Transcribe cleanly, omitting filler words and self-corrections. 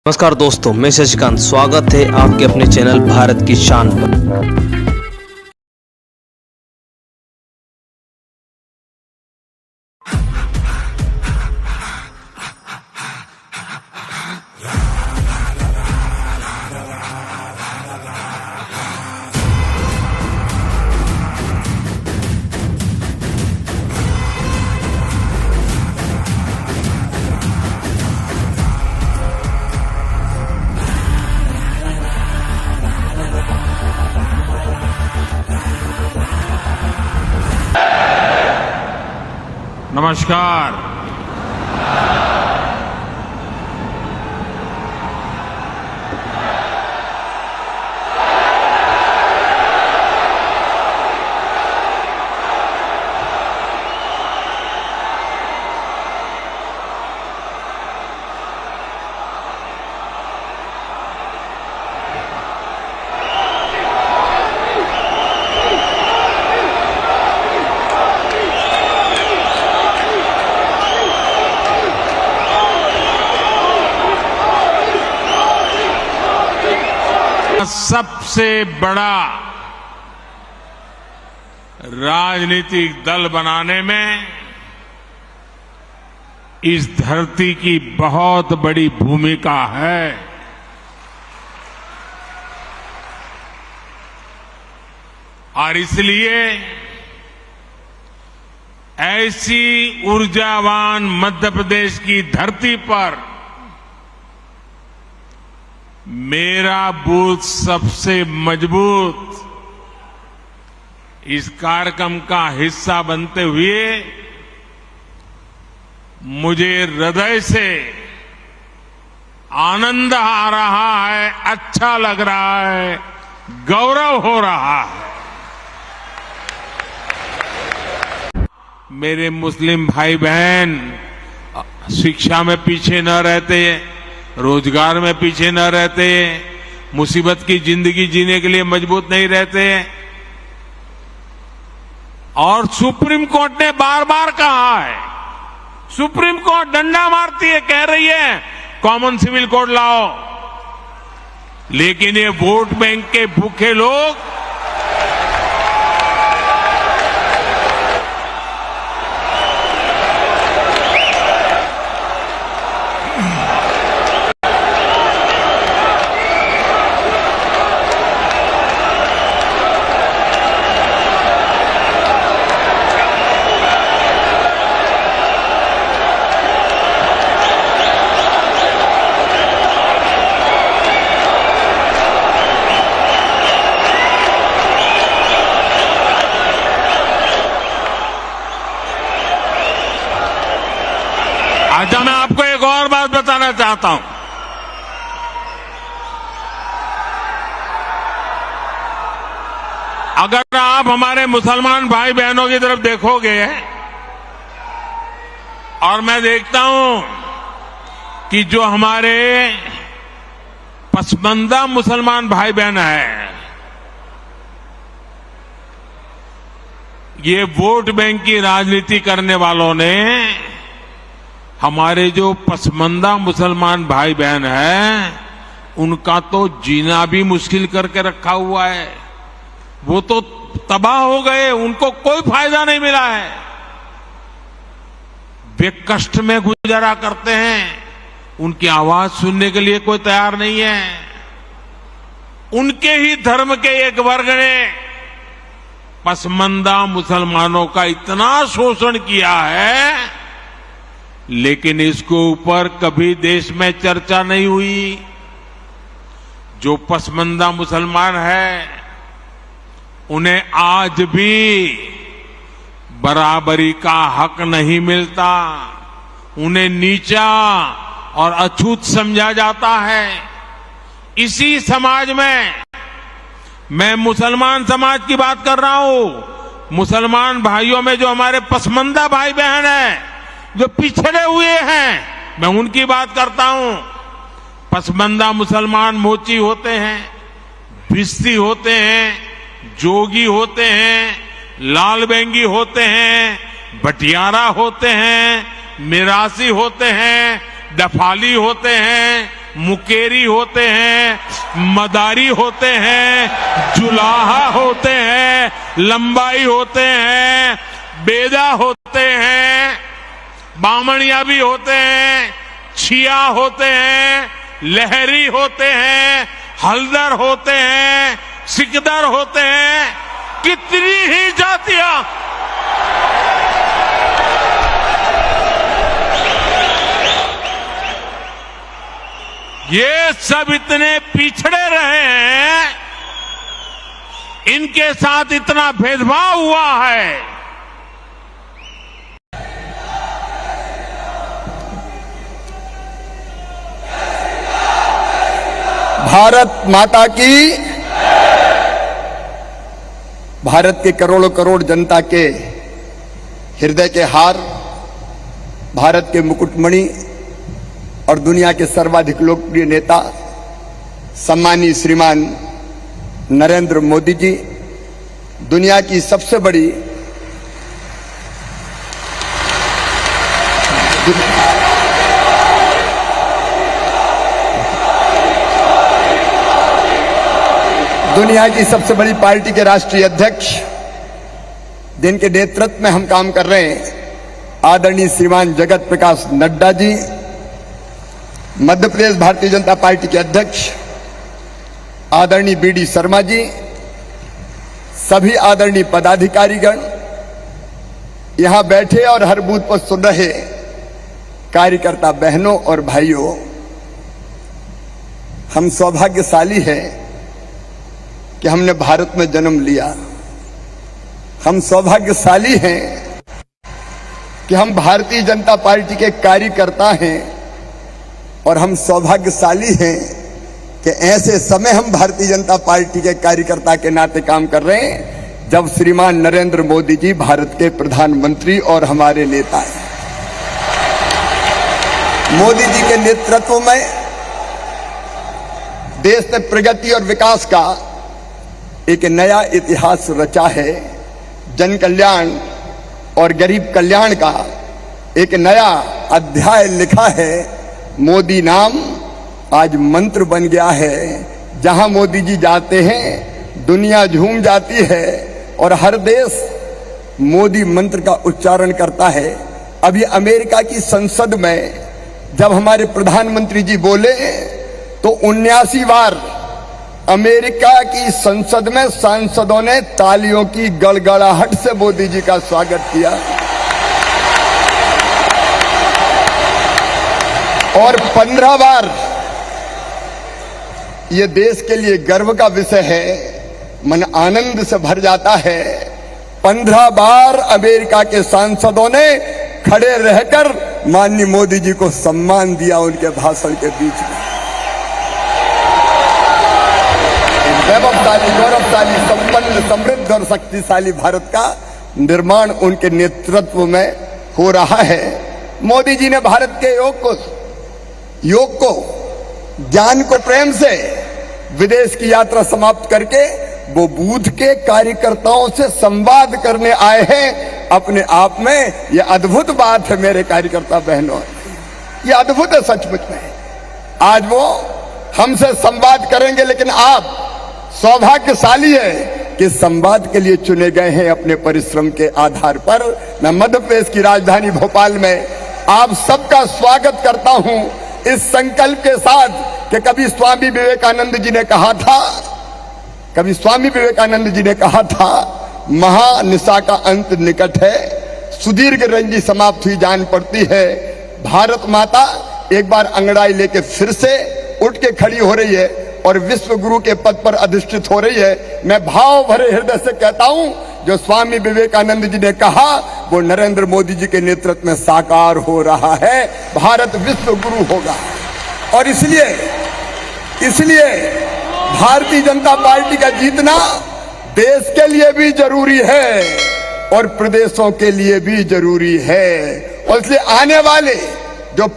नमस्कार दोस्तों, मैं शशिकांत। स्वागत है आपके अपने चैनल भारत की शान पर। नमस्कार। सबसे बड़ा राजनीतिक दल बनाने में इस धरती की बहुत बड़ी भूमिका है। और इसलिए ऐसी ऊर्जावान मध्य प्रदेश की धरती पर मेरा बूथ सबसे मजबूत इस कार्यक्रम का हिस्सा बनते हुए मुझे हृदय से आनंद आ रहा है, अच्छा लग रहा है, गौरव हो रहा है। मेरे मुस्लिम भाई बहन शिक्षा में पीछे न रहते, रोजगार में पीछे न रहते, मुसीबत की जिंदगी जीने के लिए मजबूत नहीं रहते। और सुप्रीम कोर्ट ने बार बार कहा है, सुप्रीम कोर्ट डंडा मारती है, कह रही है कॉमन सिविल कोड लाओ, लेकिन ये वोट बैंक के भूखे लोग अच्छा, मैं आपको एक और बात बताना चाहता हूं। अगर आप हमारे मुसलमान भाई बहनों की तरफ देखोगे और मैं देखता हूं कि जो हमारे पसमानदा मुसलमान भाई बहन हैं, ये वोट बैंक की राजनीति करने वालों ने हमारे जो पसमानदा मुसलमान भाई बहन हैं उनका तो जीना भी मुश्किल करके रखा हुआ है। वो तो तबाह हो गए, उनको कोई फायदा नहीं मिला है। वे कष्ट में गुजारा करते हैं, उनकी आवाज सुनने के लिए कोई तैयार नहीं है। उनके ही धर्म के एक वर्ग ने पसमानदा मुसलमानों का इतना शोषण किया है, लेकिन इसके ऊपर कभी देश में चर्चा नहीं हुई। जो पसमानदा मुसलमान है उन्हें आज भी बराबरी का हक नहीं मिलता, उन्हें नीचा और अछूत समझा जाता है। इसी समाज में मैं मुसलमान समाज की बात कर रहा हूं। मुसलमान भाइयों में जो हमारे पसमानदा भाई बहन हैं, जो पिछड़े हुए हैं, मैं उनकी बात करता हूं। पसमानदा मुसलमान मोची होते हैं, भिस्ती होते हैं, जोगी होते हैं, लाल बेंगी होते हैं, बटियारा होते हैं, मिरासी होते हैं, दफाली होते हैं, मुकेरी होते हैं, मदारी होते हैं, जुलाहा होते हैं, लंबाई होते हैं, बेदा होते हैं, बामणिया भी होते हैं, छिया होते हैं, लहरी होते हैं, हल्दर होते हैं, सिकदर होते हैं, कितनी ही जातियां। ये सब इतने पिछड़े रहे हैं, इनके साथ इतना भेदभाव हुआ है। भारत माता की, भारत के करोड़ों करोड़ जनता के हृदय के हार, भारत के मुकुटमणि और दुनिया के सर्वाधिक लोकप्रिय नेता सम्मानीय श्रीमान नरेंद्र मोदी जी, दुनिया की सबसे बड़ी पार्टी के राष्ट्रीय अध्यक्ष, जिनके नेतृत्व में हम काम कर रहे हैं, आदरणीय श्रीमान जगत प्रकाश नड्डा जी, मध्य प्रदेश भारतीय जनता पार्टी के अध्यक्ष आदरणीय बीडी शर्मा जी, सभी आदरणीय पदाधिकारीगण, यहां बैठे और हर बूथ पर सुन रहे कार्यकर्ता बहनों और भाइयों, हम सौभाग्यशाली हैं कि हमने भारत में जन्म लिया। हम सौभाग्यशाली हैं कि हम भारतीय जनता पार्टी के कार्यकर्ता हैं, और हम सौभाग्यशाली हैं कि ऐसे समय हम भारतीय जनता पार्टी के कार्यकर्ता के नाते काम कर रहे हैं जब श्रीमान नरेंद्र मोदी जी भारत के प्रधानमंत्री और हमारे नेता हैं। मोदी जी के नेतृत्व में देश ने प्रगति और विकास का एक नया इतिहास रचा है। जन कल्याण और गरीब कल्याण का एक नया अध्याय लिखा है। मोदी नाम आज मंत्र बन गया है। जहां मोदी जी जाते हैं दुनिया झूम जाती है और हर देश मोदी मंत्र का उच्चारण करता है। अभी अमेरिका की संसद में जब हमारे प्रधानमंत्री जी बोले तो 79 बार अमेरिका की संसद में सांसदों ने तालियों की गड़गड़ाहट से मोदी जी का स्वागत किया, और 15 बार, ये देश के लिए गर्व का विषय है, मन आनंद से भर जाता है। 15 बार अमेरिका के सांसदों ने खड़े रहकर माननीय मोदी जी को सम्मान दिया उनके भाषण के बीच में। वैभवशाली, गौरवशाली, संपन्न, समृद्ध और शक्तिशाली भारत का निर्माण उनके नेतृत्व में हो रहा है। मोदी जी ने भारत के योग को, ज्ञान को प्रेम से विदेश की यात्रा समाप्त करके वो बूथ के कार्यकर्ताओं से संवाद करने आए हैं। अपने आप में ये अद्भुत बात है मेरे कार्यकर्ता बहनों, ये अद्भुत है सचमुच में। आज वो हमसे संवाद करेंगे, लेकिन आप सौभाग्यशाली है कि संवाद के लिए चुने गए हैं अपने परिश्रम के आधार पर। मैं मध्य प्रदेश की राजधानी भोपाल में आप सबका स्वागत करता हूं इस संकल्प के साथ कि कभी स्वामी विवेकानंद जी ने कहा था महानिशा का अंत निकट है, सुदीर्घ रंजी समाप्त हुई जान पड़ती है। भारत माता एक बार अंगड़ाई लेके फिर से उठ के खड़ी हो रही है और विश्व गुरु के पद पर अधिष्ठित हो रही है। मैं भाव भरे हृदय से कहता हूं, जो स्वामी विवेकानंद जी ने कहा वो नरेंद्र मोदी जी के नेतृत्व में साकार हो रहा है। भारत विश्व गुरु होगा, और इसलिए भारतीय जनता पार्टी का जीतना देश के लिए भी जरूरी है और प्रदेशों के लिए भी जरूरी है। और इसलिए आने वाले जो